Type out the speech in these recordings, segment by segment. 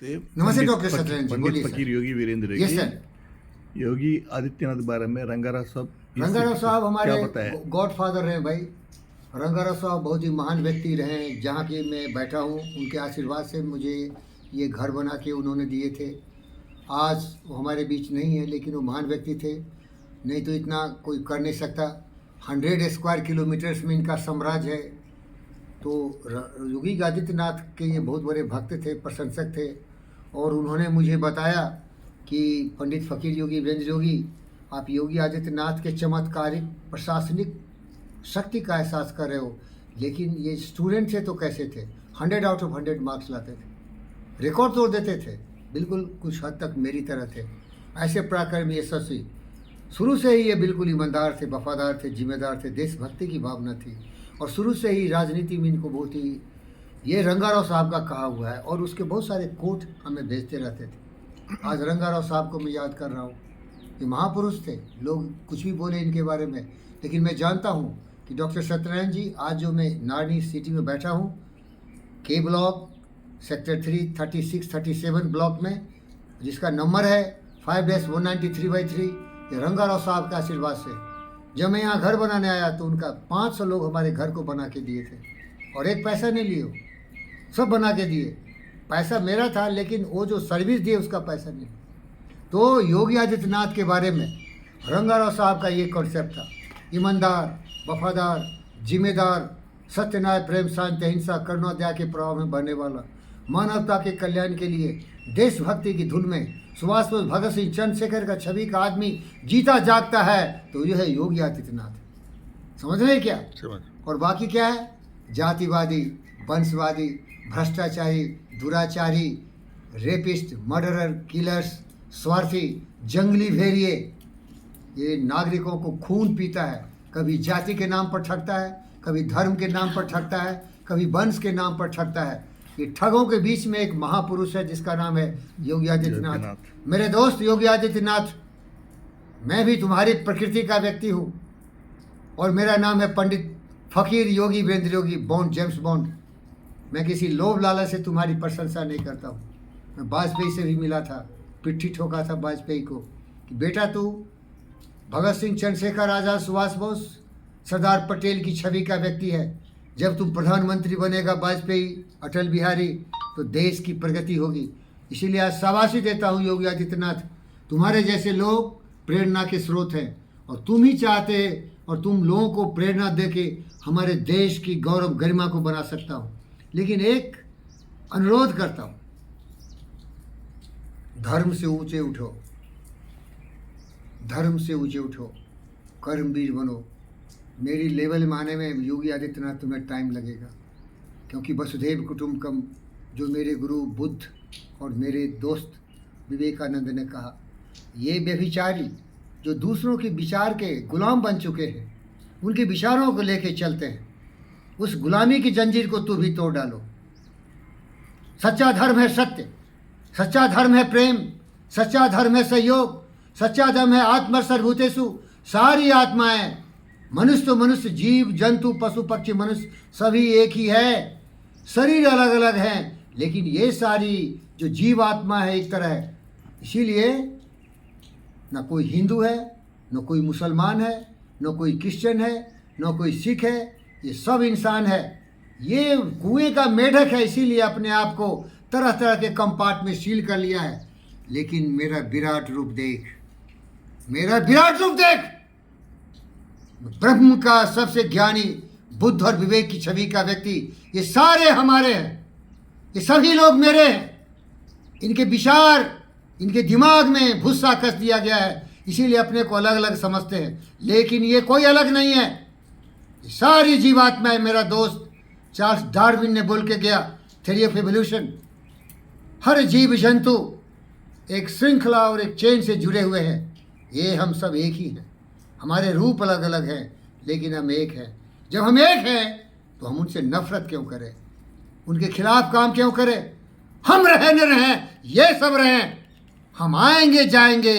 नमस्ते। नमस्ते डॉक्टर सत्यनारायण जी, बोलिए पंडित फकीर सर। योगी वीरेंद्र यस की सर। योगी आदित्यनाथ बारे में रंगाराव साहब रंगाराव साहब हमारे क्या बताया? गॉड फादर हैं भाई। रंगाराव साहब बहुत ही महान व्यक्ति रहे हैं। जहाँ की मैं बैठा हूँ उनके आशीर्वाद से मुझे ये घर बना के उन्होंने दिए थे। आज वो हमारे बीच नहीं है, लेकिन वो महान व्यक्ति थे। नहीं तो इतना कोई कर नहीं सकता। 100 स्क्वायर किलोमीटर्स में इनका साम्राज्य है। तो योगी आदित्यनाथ के ये बहुत बड़े भक्त थे, प्रशंसक थे। और उन्होंने मुझे बताया कि पंडित फकीर योगी वीरेंद्र योगी, आप योगी आदित्यनाथ के चमत्कारिक प्रशासनिक शक्ति का एहसास कर रहे हो, लेकिन ये स्टूडेंट थे तो कैसे थे? 100 आउट ऑफ 100 मार्क्स लाते थे, रिकॉर्ड तोड़ देते थे, बिल्कुल कुछ हद तक मेरी तरह थे। ऐसे पराक्रमी यशस्वी, शुरू से ही ये बिल्कुल ईमानदार थे, वफादार थे, जिम्मेदार थे, देशभक्ति की भावना थी। और शुरू से ही राजनीति में इनको बहुत ही, ये रंगाराव साहब का कहा हुआ है और उसके बहुत सारे कोट हमें भेजते रहते थे। आज रंगाराव साहब को मैं याद कर रहा हूँ। ये महापुरुष थे। लोग कुछ भी बोले इनके बारे में, लेकिन मैं जानता हूँ कि डॉक्टर सत्यनारायण जी, आज जो मैं नारनी सिटी में बैठा हूँ, के ब्लॉक सेक्टर 3 36-37 ब्लॉक में, जिसका नंबर है 5-193/3, ये रंगाराव साहब के आशीर्वाद से। जब मैं यहाँ घर बनाने आया तो उनका 500 लोग हमारे घर को बना के दिए थे और एक पैसा नहीं लिए, सब बना के दिए। पैसा मेरा था, लेकिन वो जो सर्विस दिए उसका पैसा नहीं। तो योगी आदित्यनाथ के बारे में रंगाराव साहब का ये कॉन्सेप्ट था: ईमानदार, वफादार, जिम्मेदार, सत्य, न्याय, प्रेम, शांति, अहिंसा, करुणा, दया के प्रभाव में बहने वाला, मानवता के कल्याण के लिए देशभक्ति की धुन में सुभाष बोस, भगत सिंह, चंद्रशेखर का छवि का आदमी जीता जागता है, तो यह है योगी आदित्यनाथ। समझ रहे क्या? और बाकी क्या है? जातिवादी, वंशवादी, भ्रष्टाचारी, दुराचारी, रेपिस्ट, मर्डरर, किलर्स, स्वार्थी, जंगली भेड़िए, ये नागरिकों को खून पीता है। कभी जाति के नाम पर ठगता है, कभी धर्म के नाम पर ठगता है, कभी वंश के नाम पर ठगता है। ये ठगों के बीच में एक महापुरुष है जिसका नाम है योगी आदित्यनाथ। मेरे दोस्त योगी आदित्यनाथ, मैं भी तुम्हारी प्रकृति का व्यक्ति हूँ और मेरा नाम है पंडित फकीर योगी वीरेंद्र योगी, बॉन्ड जेम्स बॉन्ड। मैं किसी लोभ लालच से तुम्हारी प्रशंसा नहीं करता हूँ। मैं वाजपेयी से भी मिला था, पिट्ठी ठोका था वाजपेयी को कि बेटा तू भगत सिंह, चंद्रशेखर आज़ाद, सुभाष बोस, सरदार पटेल की छवि का व्यक्ति है। जब तुम प्रधानमंत्री बनेगा वाजपेयी, अटल बिहारी, तो देश की प्रगति होगी। इसीलिए आज शाबाशी देता हूँ योगी आदित्यनाथ, तुम्हारे जैसे लोग प्रेरणा के स्रोत हैं और तुम ही चाहते हैं और तुम लोगों को प्रेरणा दे के हमारे देश की गौरव गरिमा को बना सकता हूँ। लेकिन एक अनुरोध करता हूँ, धर्म से ऊंचे उठो, धर्म से ऊंचे उठो, कर्मवीर बनो। मेरी लेवल में आने में योगी आदित्यनाथ तुम्हें टाइम लगेगा, क्योंकि वसुधैव कुटुंबकम जो मेरे गुरु बुद्ध और मेरे दोस्त विवेकानंद ने कहा, ये व्यभिचारी जो दूसरों के विचार के गुलाम बन चुके हैं, उनके विचारों को लेके चलते हैं, उस गुलामी की जंजीर को तू भी तोड़ डालो। सच्चा धर्म है सत्य, सच्चा धर्म है प्रेम, सच्चा धर्म है सहयोग, सच्चा धर्म है आत्मा सर्वभूतेषु। सारी आत्माएं, मनुष्य तो मनुष्य, जीव जंतु, पशु पक्षी, मनुष्य सभी एक ही है। शरीर अलग अलग हैं, लेकिन ये सारी जो जीव आत्मा है एक तरह है। इसीलिए न कोई हिंदू है, न कोई मुसलमान है, न कोई क्रिश्चियन है, न कोई सिख है, ये सब इंसान है। ये कुएं का मेढक है, इसीलिए अपने आप को तरह तरह के कंपार्ट में सील कर लिया है। लेकिन मेरा विराट रूप देख, मेरा विराट रूप देख। ब्रह्म का सबसे ज्ञानी, बुद्ध और विवेक की छवि का व्यक्ति, ये सारे हमारे हैं, ये सभी लोग मेरे हैं। इनके विचार, इनके दिमाग में भूसा कस दिया गया है, इसीलिए अपने को अलग अलग समझते हैं, लेकिन ये कोई अलग नहीं है। ये सारी जीवात्माएं, मेरा दोस्त चार्ल्स डार्विन ने बोल के गया, थ्योरी ऑफ एवोल्यूशन, हर जीव जंतु एक श्रृंखला और एक चेन से जुड़े हुए हैं। ये हम सब एक ही हैं। हमारे रूप अलग अलग हैं, लेकिन हम एक हैं। जब हम एक हैं तो हम उनसे नफरत क्यों करें, उनके खिलाफ काम क्यों करें? हम रहें न रहें, ये सब रहें, हम आएंगे जाएंगे,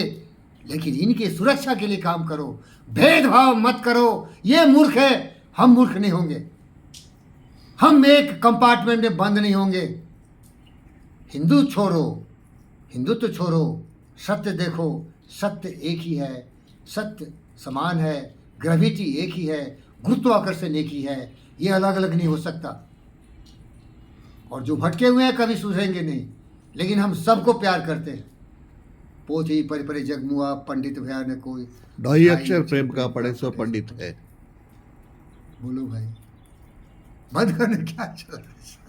लेकिन इनकी सुरक्षा के लिए काम करो। भेदभाव मत करो। ये मूर्ख है, हम मूर्ख नहीं होंगे। हम एक कंपार्टमेंट में बंद नहीं होंगे। हिंदुत्व छोड़ो, सत्य देखो, सत्य एक ही है, सत्य समान है, ग्रेविटी एक ही है, गुरुत्वाकर्षण एक ही है, ये अलग अलग नहीं हो सकता। और जो भटके हुए हैं कभी सुधरेंगे नहीं, लेकिन हम सबको प्यार करते हैं। पोथी परि परि जगमुआ, पंडित भया न कोई, ढाई अक्षर प्रेम का पढ़े सो पंडित है। बोलो भाई, बंद करने क्या चल रहा है?